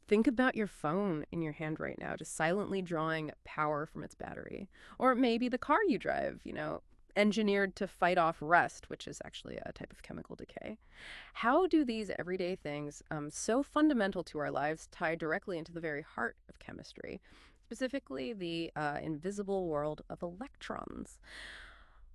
Think about your phone in your hand right now, just silently drawing power from its battery. Or maybe the car you drive, engineered to fight off rust, which is actually a type of chemical decay. How do these everyday things, so fundamental to our lives, tie directly into the very heart of chemistry, specifically the invisible world of electrons?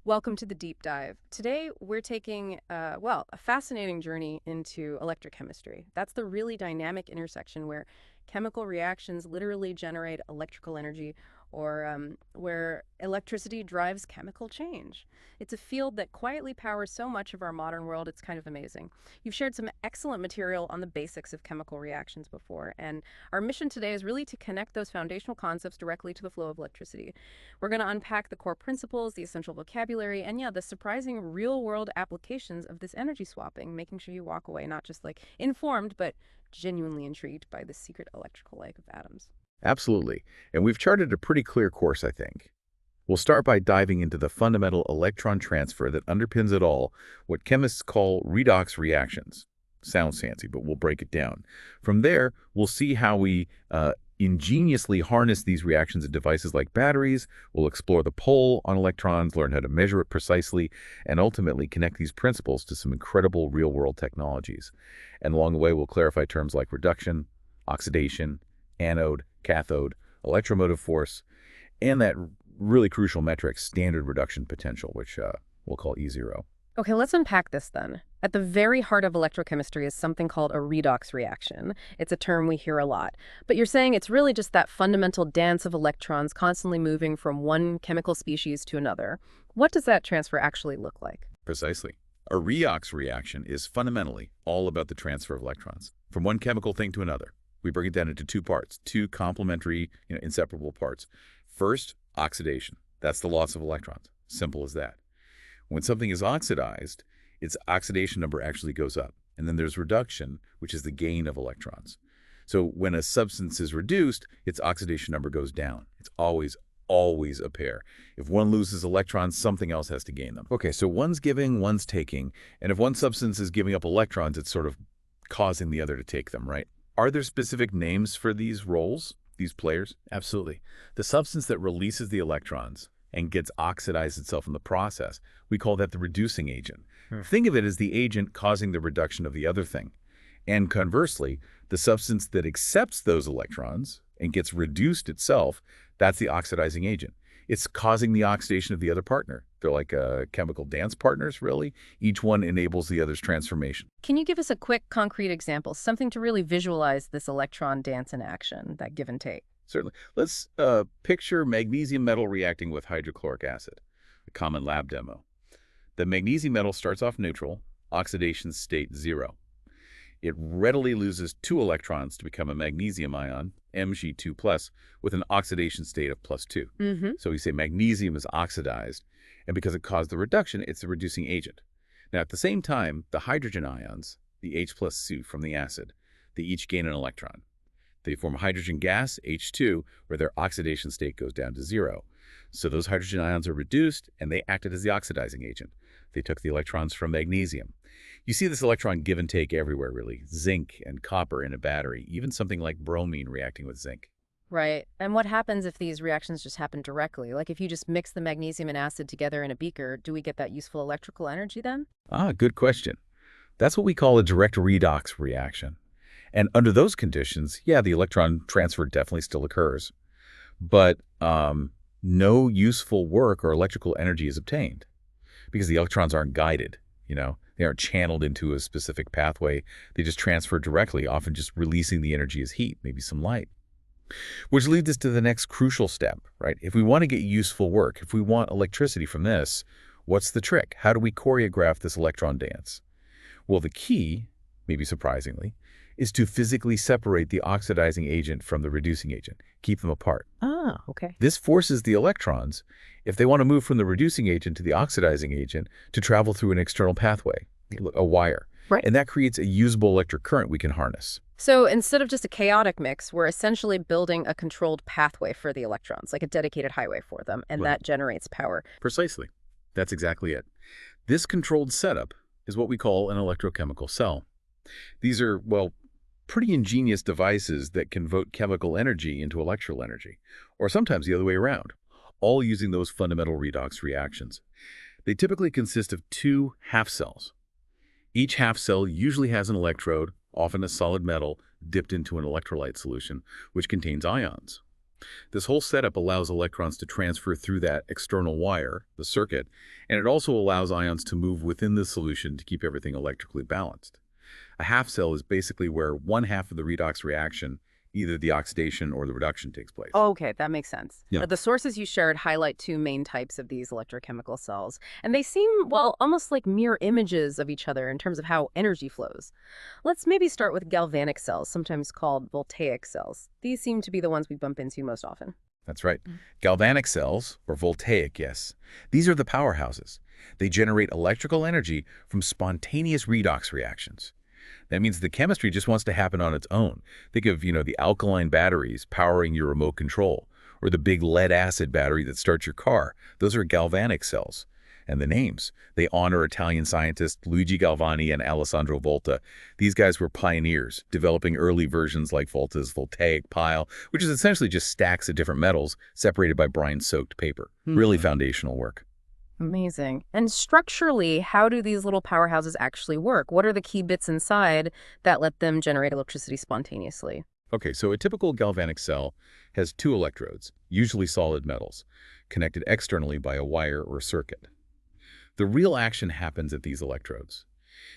Welcome to the deep dive. Today, we're taking, a fascinating journey into electrochemistry. That's the really dynamic intersection where chemical reactions literally generate electrical energy or where electricity drives chemical change. It's a field that quietly powers so much of our modern world, it's kind of amazing. You've shared some excellent material on the basics of chemical reactions before, and our mission today is really to connect those foundational concepts directly to the flow of electricity. We're going to unpack the core principles, the essential vocabulary, and yeah, the surprising real-world applications of this energy swapping, making sure you walk away not just like informed, but genuinely intrigued by the secret electrical life of atoms. Absolutely. And we've charted a pretty clear course, I think. We'll start by diving into the fundamental electron transfer that underpins it all, what chemists call redox reactions. Sounds fancy, but we'll break it down. From there, we'll see how we ingeniously harness these reactions in devices like batteries. We'll explore the pull on electrons, learn how to measure it precisely, and ultimately connect these principles to some incredible real-world technologies. And along the way, we'll clarify terms like reduction, oxidation, anode, cathode, electromotive force, and that really crucial metric, standard reduction potential, which we'll call E0. Okay, let's unpack this then. At the very heart of electrochemistry is something called a redox reaction. It's a term we hear a lot. But you're saying it's really just that fundamental dance of electrons constantly moving from one chemical species to another. What does that transfer actually look like? Precisely. A redox reaction is fundamentally all about the transfer of electrons from one chemical thing to another. We break it down into two parts, two complementary, inseparable parts. First, oxidation. That's the loss of electrons. Simple as that. When something is oxidized, its oxidation number actually goes up. And then there's reduction, which is the gain of electrons. So when a substance is reduced, its oxidation number goes down. It's always a pair. If one loses electrons, something else has to gain them. Okay, so one's giving, one's taking. And if one substance is giving up electrons, it's sort of causing the other to take them, right? Are there specific names for these roles, these players? Absolutely. The substance that releases the electrons and gets oxidized itself in the process, we call that the reducing agent. Think of it as the agent causing the reduction of the other thing. And conversely, the substance that accepts those electrons and gets reduced itself, that's the oxidizing agent. It's causing the oxidation of the other partner. They're like chemical dance partners, really. Each one enables the other's transformation. Can you give us a quick, concrete example, something to really visualize this electron dance in action, that give and take? Certainly. Let's picture magnesium metal reacting with hydrochloric acid, a common lab demo. The magnesium metal starts off neutral, oxidation state 0. It readily loses 2 electrons to become a magnesium ion, Mg2+, with an oxidation state of +2. So we say magnesium is oxidized, and because it caused the reduction, it's the reducing agent. Now, at the same time, the hydrogen ions, the H+ suit from the acid, they each gain an electron. They form a hydrogen gas, H2, where their oxidation state goes down to 0. So those hydrogen ions are reduced, and they acted as the oxidizing agent. They took the electrons from magnesium. You see this electron give and take everywhere, really. Zinc and copper in a battery, even something like bromine reacting with zinc. Right. And what happens if these reactions just happen directly? Like if you just mix the magnesium and acid together in a beaker, do we get that useful electrical energy then? Good question. That's what we call a direct redox reaction. And under those conditions, yeah, the electron transfer definitely still occurs. But no useful work or electrical energy is obtained because the electrons aren't guided, They aren't channeled into a specific pathway. They just transfer directly, often just releasing the energy as heat, maybe some light. Which leads us to the next crucial step, right? If we want to get useful work, if we want electricity from this, what's the trick? How do we choreograph this electron dance? Well, the key, maybe surprisingly, is to physically separate the oxidizing agent from the reducing agent, keep them apart. Ah, okay. This forces the electrons, if they want to move from the reducing agent to the oxidizing agent, to travel through an external pathway, a wire. Right. And that creates a usable electric current we can harness. So instead of just a chaotic mix, we're essentially building a controlled pathway for the electrons, like a dedicated highway for them, and that generates power. Precisely. That's exactly it. This controlled setup is what we call an electrochemical cell. These are, Pretty ingenious devices that convert chemical energy into electrical energy, or sometimes the other way around, all using those fundamental redox reactions. They typically consist of two half cells. Each half cell usually has an electrode, often a solid metal, dipped into an electrolyte solution, which contains ions. This whole setup allows electrons to transfer through that external wire, the circuit, and it also allows ions to move within the solution to keep everything electrically balanced. A half cell is basically where one half of the redox reaction, either the oxidation or the reduction, takes place. Okay, that makes sense. Yeah. The sources you shared highlight two main types of these electrochemical cells, and they seem, well, almost like mirror images of each other in terms of how energy flows. Let's maybe start with galvanic cells, sometimes called voltaic cells. These seem to be the ones we bump into most often. That's right. Galvanic cells, or voltaic, yes. These are the powerhouses. They generate electrical energy from spontaneous redox reactions. That means the chemistry just wants to happen on its own. Think of, the alkaline batteries powering your remote control, or the big lead-acid battery that starts your car. Those are galvanic cells. And the names, they honor Italian scientists Luigi Galvani and Alessandro Volta. These guys were pioneers, developing early versions like Volta's voltaic pile, which is essentially just stacks of different metals separated by brine-soaked paper. Really foundational work. Amazing. And structurally, how do these little powerhouses actually work? What are the key bits inside that let them generate electricity spontaneously? Okay, so a typical galvanic cell has two electrodes, usually solid metals, connected externally by a wire or circuit. The real action happens at these electrodes.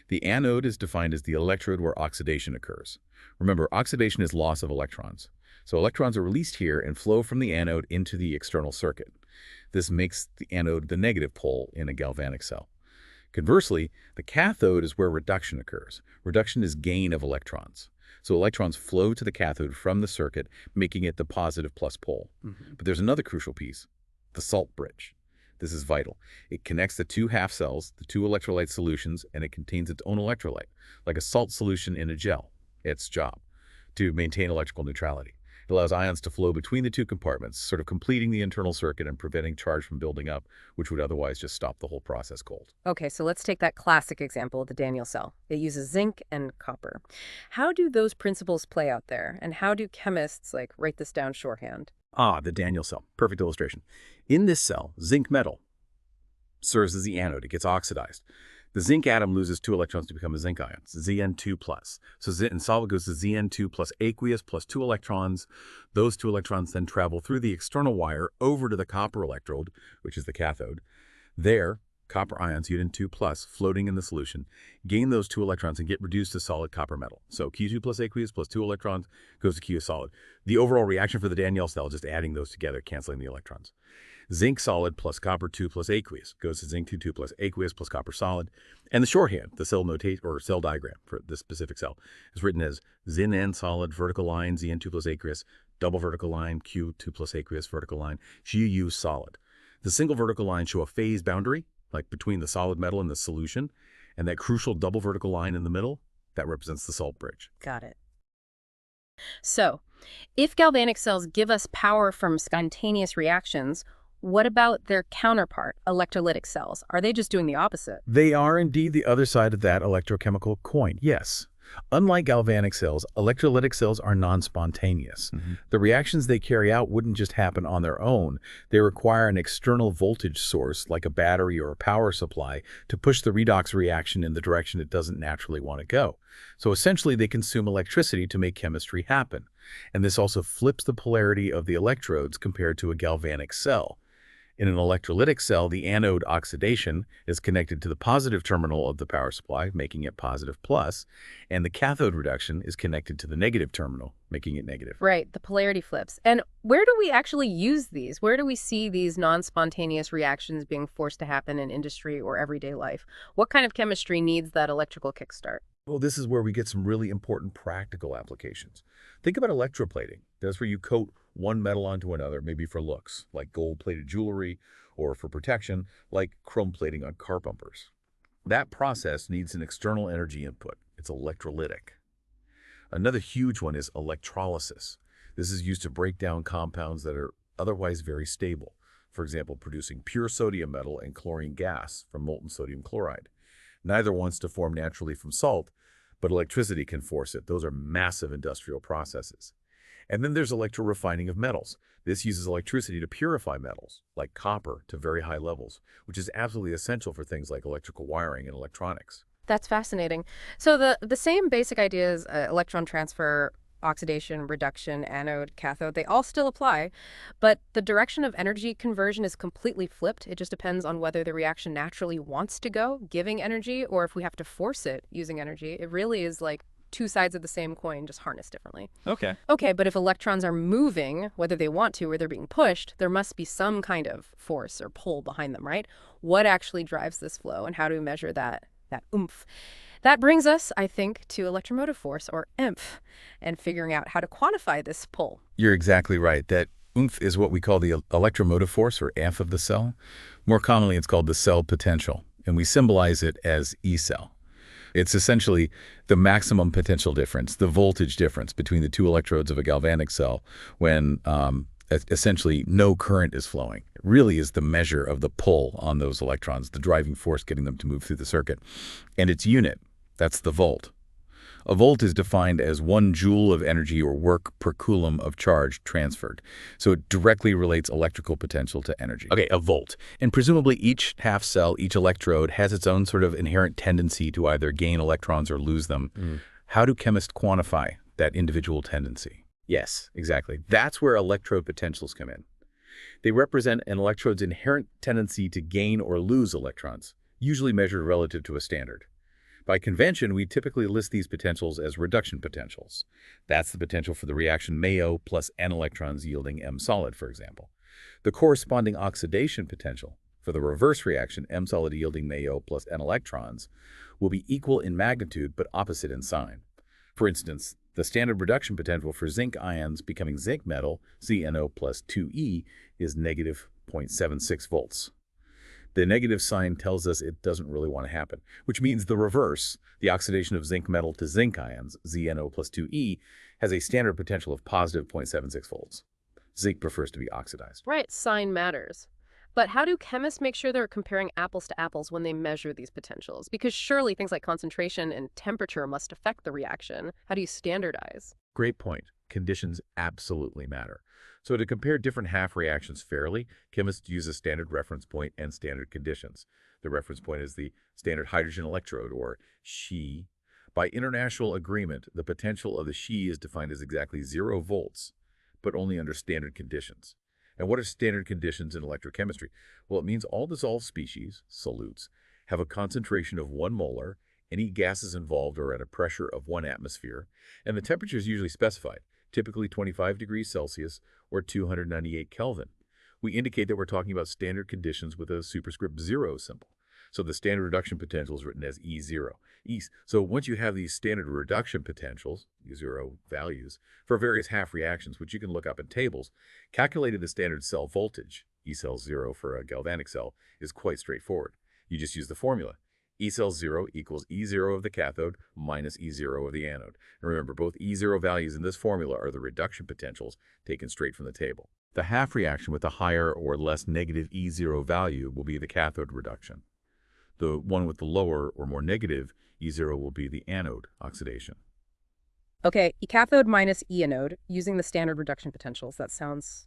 The anode is defined as the electrode where oxidation occurs. Remember, oxidation is loss of electrons. So electrons are released here and flow from the anode into the external circuit. This makes the anode the negative pole in a galvanic cell. Conversely, the cathode is where reduction occurs. Reduction is gain of electrons. So electrons flow to the cathode from the circuit, making it the positive plus pole. But there's another crucial piece, the salt bridge. This is vital. It connects the two half cells, the two electrolyte solutions, and it contains its own electrolyte, like a salt solution in a gel. Its job, to maintain electrical neutrality. It allows ions to flow between the two compartments, sort of completing the internal circuit and preventing charge from building up, which would otherwise just stop the whole process cold. Okay, so let's take that classic example of the Daniell cell. It uses zinc and copper. How do those principles play out there? And how do chemists, write this down shorthand? The Daniell cell. Perfect illustration. In this cell, zinc metal serves as the anode. It gets oxidized. The zinc atom loses 2 electrons to become a zinc ion, Zn2+. So in solid goes to Zn2 plus aqueous plus 2 electrons. Those 2 electrons then travel through the external wire over to the copper electrode, which is the cathode. There, copper ions, Zn2+, floating in the solution, gain those 2 electrons and get reduced to solid copper metal. So Q2 plus aqueous plus 2 electrons goes to Q solid. The overall reaction for the Daniell cell, just adding those together, canceling the electrons. Zinc solid plus copper 2 plus aqueous goes to zinc 2 plus aqueous plus copper solid. And the shorthand, the cell notation or cell diagram for this specific cell, is written as Zn solid vertical line Zn2 plus aqueous, double vertical line Q2 plus aqueous vertical line Gu solid. The single vertical lines show a phase boundary, like between the solid metal and the solution, and that crucial double vertical line in the middle, that represents the salt bridge. Got it. So, if galvanic cells give us power from spontaneous reactions, what about their counterpart, electrolytic cells? Are they just doing the opposite? They are indeed the other side of that electrochemical coin, yes. Unlike galvanic cells, electrolytic cells are non-spontaneous. The reactions they carry out wouldn't just happen on their own. They require an external voltage source, like a battery or a power supply, to push the redox reaction in the direction it doesn't naturally want to go. So essentially, they consume electricity to make chemistry happen. And this also flips the polarity of the electrodes compared to a galvanic cell. In an electrolytic cell, the anode oxidation is connected to the positive terminal of the power supply, making it positive plus, and the cathode reduction is connected to the negative terminal, making it negative. Right, the polarity flips. And where do we actually use these? Where do we see these non-spontaneous reactions being forced to happen in industry or everyday life? What kind of chemistry needs that electrical kickstart? Well, this is where we get some really important practical applications. Think about electroplating. That's where you coat one metal onto another, maybe for looks, like gold-plated jewelry, or for protection, like chrome plating on car bumpers. That process needs an external energy input. It's electrolytic. Another huge one is electrolysis. This is used to break down compounds that are otherwise very stable. For example, producing pure sodium metal and chlorine gas from molten sodium chloride. Neither wants to form naturally from salt, but electricity can force it. Those are massive industrial processes. And then there's electrorefining of metals. This uses electricity to purify metals, like copper, to very high levels, which is absolutely essential for things like electrical wiring and electronics. That's fascinating. So the same basic ideas, electron transfer, oxidation, reduction, anode, cathode, they all still apply, but the direction of energy conversion is completely flipped. It just depends on whether the reaction naturally wants to go, giving energy, or if we have to force it using energy. It really is like two sides of the same coin, just harnessed differently. Okay. Okay, but if electrons are moving, whether they want to or they're being pushed, there must be some kind of force or pull behind them, right? What actually drives this flow, and how do we measure that oomph? That brings us, I think, to electromotive force, or EMF, and figuring out how to quantify this pull. You're exactly right. That oomph is what we call the electromotive force, or amp of the cell. More commonly, it's called the cell potential, and we symbolize it as E cell. It's essentially the maximum potential difference, the voltage difference between the two electrodes of a galvanic cell when essentially no current is flowing. It really is the measure of the pull on those electrons, the driving force getting them to move through the circuit. And its unit, that's the volt. A volt is defined as 1 joule of energy or work per coulomb of charge transferred. So it directly relates electrical potential to energy. Okay, a volt. And presumably each half cell, each electrode, has its own sort of inherent tendency to either gain electrons or lose them. How do chemists quantify that individual tendency? Yes, exactly. That's where electrode potentials come in. They represent an electrode's inherent tendency to gain or lose electrons, usually measured relative to a standard. By convention, we typically list these potentials as reduction potentials. That's the potential for the reaction MaO plus N electrons yielding M solid, for example. The corresponding oxidation potential for the reverse reaction M solid yielding MaO plus N electrons will be equal in magnitude but opposite in sign. For instance, the standard reduction potential for zinc ions becoming zinc metal, ZnO plus 2E, is negative 0.76 volts. The negative sign tells us it doesn't really want to happen, which means the reverse, the oxidation of zinc metal to zinc ions, ZnO plus 2E, has a standard potential of positive 0.76 volts. Zinc prefers to be oxidized. Right, sign matters. But how do chemists make sure they're comparing apples to apples when they measure these potentials? Because surely things like concentration and temperature must affect the reaction. How do you standardize? Great point. Conditions absolutely matter. So to compare different half reactions fairly, chemists use a standard reference point and standard conditions. The reference point is the standard hydrogen electrode, or She. By international agreement, the potential of the She is defined as exactly 0 volts, but only under standard conditions. And what are standard conditions in electrochemistry? Well, it means all dissolved species, solutes, have a concentration of 1 molar, any gases involved are at a pressure of 1 atmosphere, and the temperature is usually specified, typically 25 degrees Celsius or 298 Kelvin. We indicate that we're talking about standard conditions with a superscript 0 symbol. So the standard reduction potential is written as E0. So once you have these standard reduction potentials, E0 values, for various half reactions, which you can look up in tables, calculating the standard cell voltage, E cell 0 for a galvanic cell, is quite straightforward. You just use the formula. E cell 0 equals E0 of the cathode minus E0 of the anode. And remember, both E0 values in this formula are the reduction potentials taken straight from the table. The half reaction with a higher or less negative E0 value will be the cathode reduction. The one with the lower or more negative E0 will be the anode oxidation. Okay, E cathode minus E anode, using the standard reduction potentials. That sounds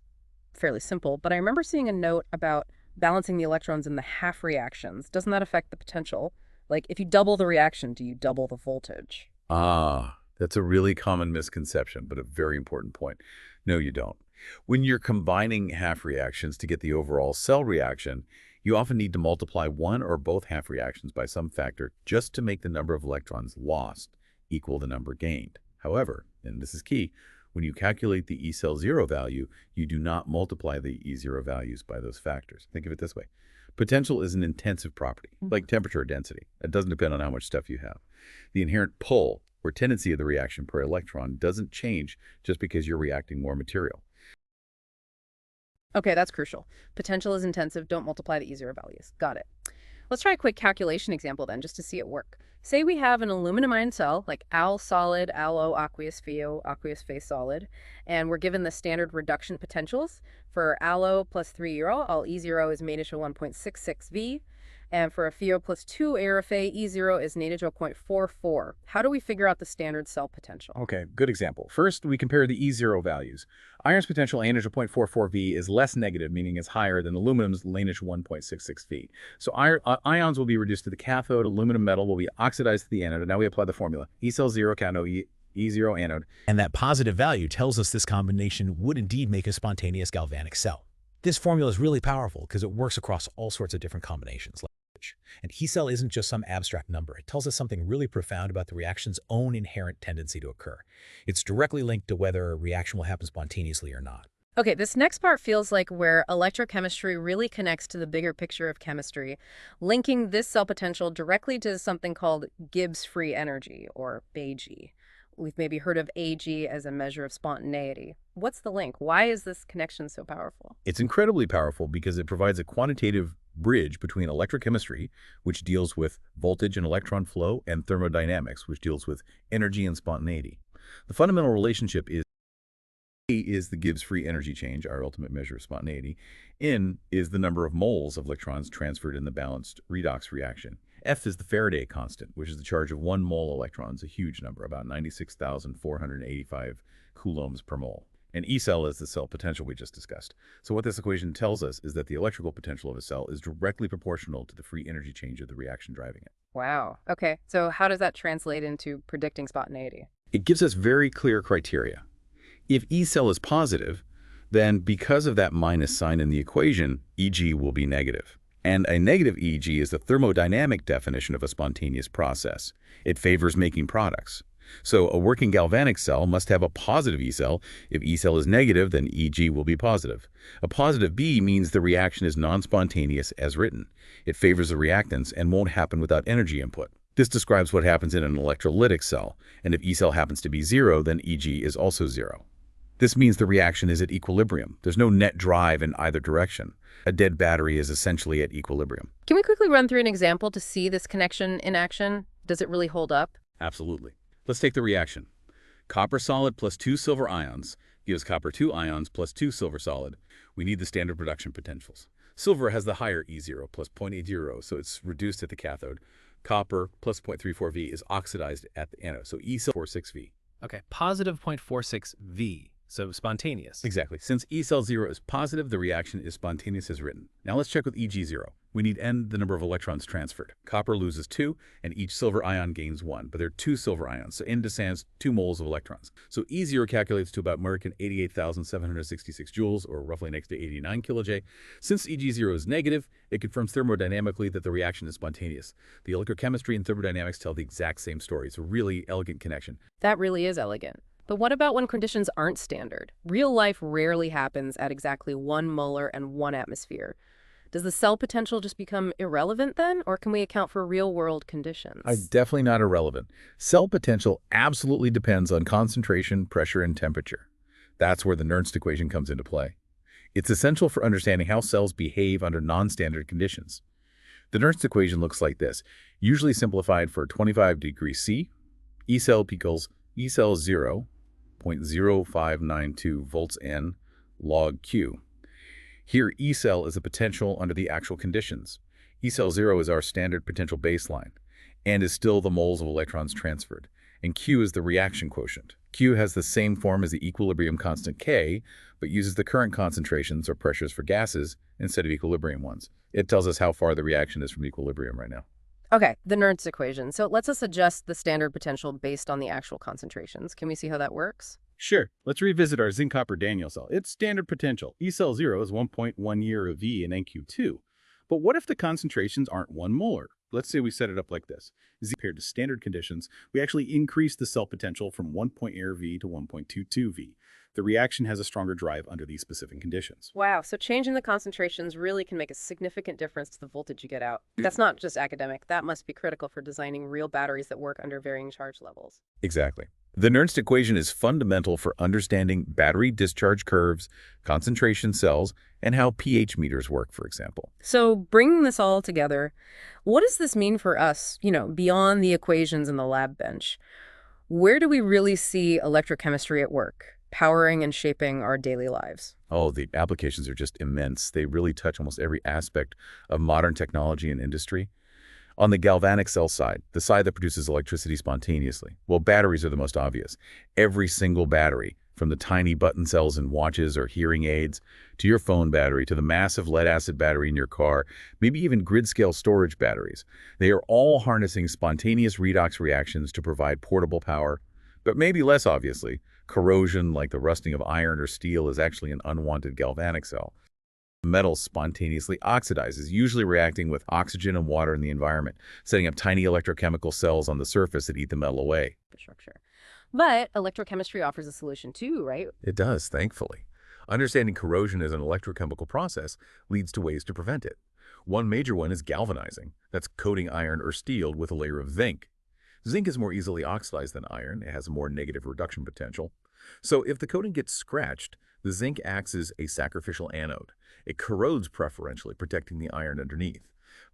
fairly simple, but I remember seeing a note about balancing the electrons in the half reactions. Doesn't that affect the potential? Like, if you double the reaction, do you double the voltage? That's a really common misconception, but a very important point. No, you don't. When you're combining half reactions to get the overall cell reaction, you often need to multiply one or both half reactions by some factor just to make the number of electrons lost equal the number gained. However, and this is key, when you calculate the E cell 0 value, you do not multiply the E0 values by those factors. Think of it this way. Potential is an intensive property, like temperature or density. It doesn't depend on how much stuff you have. The inherent pull or tendency of the reaction per electron doesn't change just because you're reacting more material. Okay, that's crucial. Potential is intensive. Don't multiply the E0 values. Got it. Let's try a quick calculation example then, just to see it work. Say we have an aluminum ion cell, like Al solid, Alo aqueous Pho, aqueous phase solid, and we're given the standard reduction potentials. For Alo plus 3 euro, all E0 is made to 1.66 V, And for a FeO plus 2 aerofay, E0 is negative 0.44. How do we figure out the standard cell potential? Okay, good example. First, we compare the E0 values. Iron's potential Lanish 0.44 V is less negative, meaning it's higher than aluminum's Lanish 1.66 V. So ions will be reduced to the cathode, aluminum metal will be oxidized to the anode, and now we apply the formula. E cell 0 cathode, E0 anode. And that positive value tells us this combination would indeed make a spontaneous galvanic cell. This formula is really powerful because it works across all sorts of different combinations. And E cell isn't just some abstract number. It tells us something really profound about the reaction's own inherent tendency to occur. It's directly linked to whether a reaction will happen spontaneously or not. Okay, this next part feels like where electrochemistry really connects to the bigger picture of chemistry, linking this cell potential directly to something called Gibbs free energy, or BAG. We've maybe heard of AG as a measure of spontaneity. What's the link? Why is this connection so powerful? It's incredibly powerful because it provides a quantitative bridge between electrochemistry, which deals with voltage and electron flow, and thermodynamics, which deals with energy and spontaneity. The fundamental relationship is A is the Gibbs free energy change, our ultimate measure of spontaneity. N is the number of moles of electrons transferred in the balanced redox reaction. F is the Faraday constant, which is the charge of 1 mole electrons, a huge number, about 96,485 coulombs per mole. And E cell is the cell potential we just discussed. So what this equation tells us is that the electrical potential of a cell is directly proportional to the free energy change of the reaction driving it. Wow. Okay, so how does that translate into predicting spontaneity? It gives us very clear criteria. If E cell is positive, then because of that minus sign in the equation, Eg will be negative. And a negative Eg is the thermodynamic definition of a spontaneous process. It favors making products. So a working galvanic cell must have a positive E cell. If E cell is negative, then Eg will be positive. A positive B means the reaction is non-spontaneous as written. It favors the reactants and won't happen without energy input. This describes what happens in an electrolytic cell, and if E cell happens to be 0, then Eg is also 0. This means the reaction is at equilibrium. There's no net drive in either direction. A dead battery is essentially at equilibrium. Can we quickly run through an example to see this connection in action? Does it really hold up? Absolutely. Let's take the reaction. Copper solid plus 2 silver ions gives copper 2 ions plus 2 silver solid. We need the standard production potentials. Silver has the higher E0 plus 0.80, so it's reduced at the cathode. Copper plus 0.34 V is oxidized at the anode, so E46 V. Okay, positive 0.46 V. So spontaneous. Exactly. Since E cell 0 is positive, the reaction is spontaneous as written. Now let's check with Eg0. We need N, the number of electrons transferred. Copper loses 2, and each silver ion gains 1, but there are 2 silver ions, so N descends 2 moles of electrons. So E0 calculates to about Merkin 88,766 joules, or roughly next to 89 kiloj. Since Eg0 is negative, it confirms thermodynamically that the reaction is spontaneous. The electrochemistry and thermodynamics tell the exact same story. It's a really elegant connection. That really is elegant. But what about when conditions aren't standard? Real life rarely happens at exactly 1 molar and 1 atmosphere. Does the cell potential just become irrelevant then, or can we account for real-world conditions? Definitely not irrelevant. Cell potential absolutely depends on concentration, pressure, and temperature. That's where the Nernst equation comes into play. It's essential for understanding how cells behave under non-standard conditions. The Nernst equation looks like this, usually simplified for 25 degrees C. E cell equals E cell 0, 0.0592 volts N log Q. Here, E cell is a potential under the actual conditions. E cell 0 is our standard potential baseline and is still the moles of electrons transferred. And Q is the reaction quotient. Q has the same form as the equilibrium constant K, but uses the current concentrations or pressures for gases instead of equilibrium ones. It tells us how far the reaction is from equilibrium right now. Okay, the Nernst equation. So it lets us adjust the standard potential based on the actual concentrations. Can we see how that works? Sure. Let's revisit our zinc copper Daniell cell. Its standard potential, E cell 0, is 1.1 year of V in NQ2. But what if the concentrations aren't 1 molar? Let's say we set it up like this. Compared to standard conditions, we actually increase the cell potential from 1.8 V to 1.22 V. The reaction has a stronger drive under these specific conditions. Wow, so changing the concentrations really can make a significant difference to the voltage you get out. That's not just academic. That must be critical for designing real batteries that work under varying charge levels. Exactly. The Nernst equation is fundamental for understanding battery discharge curves, concentration cells, and how pH meters work, for example. So bringing this all together, what does this mean for us, beyond the equations in the lab bench? Where do we really see electrochemistry at work? powering and shaping our daily lives. Oh, the applications are just immense. They really touch almost every aspect of modern technology and industry. On the galvanic cell side, the side that produces electricity spontaneously, well, batteries are the most obvious. Every single battery, from the tiny button cells in watches or hearing aids, to your phone battery, to the massive lead-acid battery in your car, maybe even grid-scale storage batteries, they are all harnessing spontaneous redox reactions to provide portable power. But maybe less obviously, corrosion like the rusting of iron or steel is actually an unwanted galvanic cell. Metal spontaneously oxidizes, usually reacting with oxygen and water in the environment, setting up tiny electrochemical cells on the surface that eat the metal away. Infrastructure. But electrochemistry offers a solution too, right? It does, thankfully. Understanding corrosion as an electrochemical process leads to ways to prevent it. One major one is galvanizing. That's coating iron or steel with a layer of zinc. Zinc is more easily oxidized than iron. It has a more negative reduction potential. So if the coating gets scratched, the zinc acts as a sacrificial anode. It corrodes preferentially, protecting the iron underneath.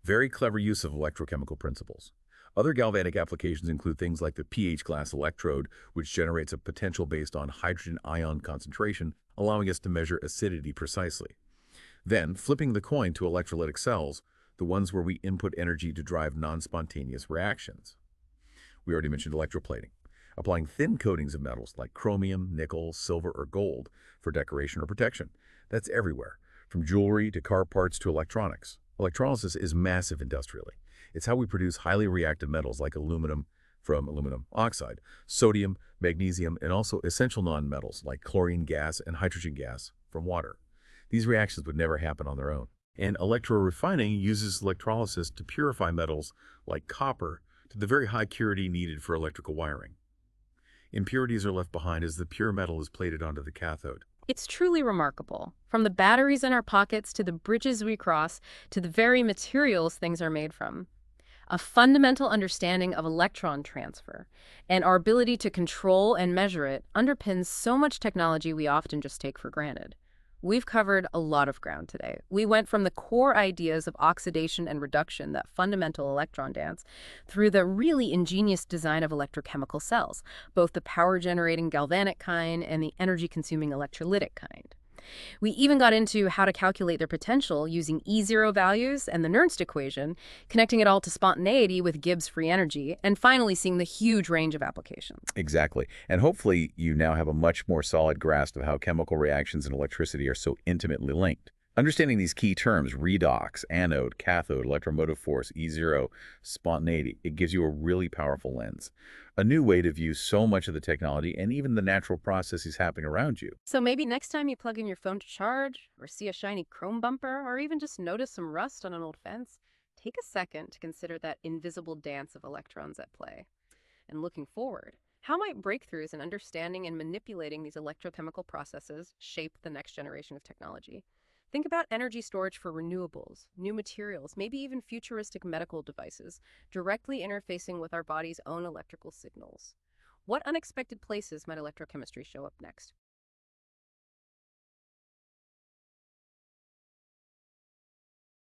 Very clever use of electrochemical principles. Other galvanic applications include things like the pH glass electrode, which generates a potential based on hydrogen ion concentration, allowing us to measure acidity precisely. Then, flipping the coin to electrolytic cells, the ones where we input energy to drive non-spontaneous reactions. We already mentioned electroplating, applying thin coatings of metals like chromium, nickel, silver, or gold for decoration or protection. That's everywhere, from jewelry to car parts to electronics. Electrolysis is massive industrially. It's how we produce highly reactive metals like aluminum from aluminum oxide, sodium, magnesium, and also essential nonmetals like chlorine gas and hydrogen gas from water. These reactions would never happen on their own. And electrorefining uses electrolysis to purify metals like copper to the very high purity needed for electrical wiring. Impurities are left behind as the pure metal is plated onto the cathode. It's truly remarkable. From the batteries in our pockets to the bridges we cross to the very materials things are made from. A fundamental understanding of electron transfer and our ability to control and measure it underpins so much technology we often just take for granted. We've covered a lot of ground today. We went from the core ideas of oxidation and reduction, that fundamental electron dance, through the really ingenious design of electrochemical cells, both the power-generating galvanic kind and the energy-consuming electrolytic kind. We even got into how to calculate their potential using E0 values and the Nernst equation, connecting it all to spontaneity with Gibbs free energy, and finally seeing the huge range of applications. Exactly. And hopefully you now have a much more solid grasp of how chemical reactions and electricity are so intimately linked. Understanding these key terms, redox, anode, cathode, electromotive force, E0, spontaneity, it gives you a really powerful lens. A new way to view so much of the technology and even the natural processes happening around you. So maybe next time you plug in your phone to charge, or see a shiny chrome bumper, or even just notice some rust on an old fence, take a second to consider that invisible dance of electrons at play. And looking forward, how might breakthroughs in understanding and manipulating these electrochemical processes shape the next generation of technology? Think about energy storage for renewables, new materials, maybe even futuristic medical devices, directly interfacing with our body's own electrical signals. What unexpected places might electrochemistry show up next?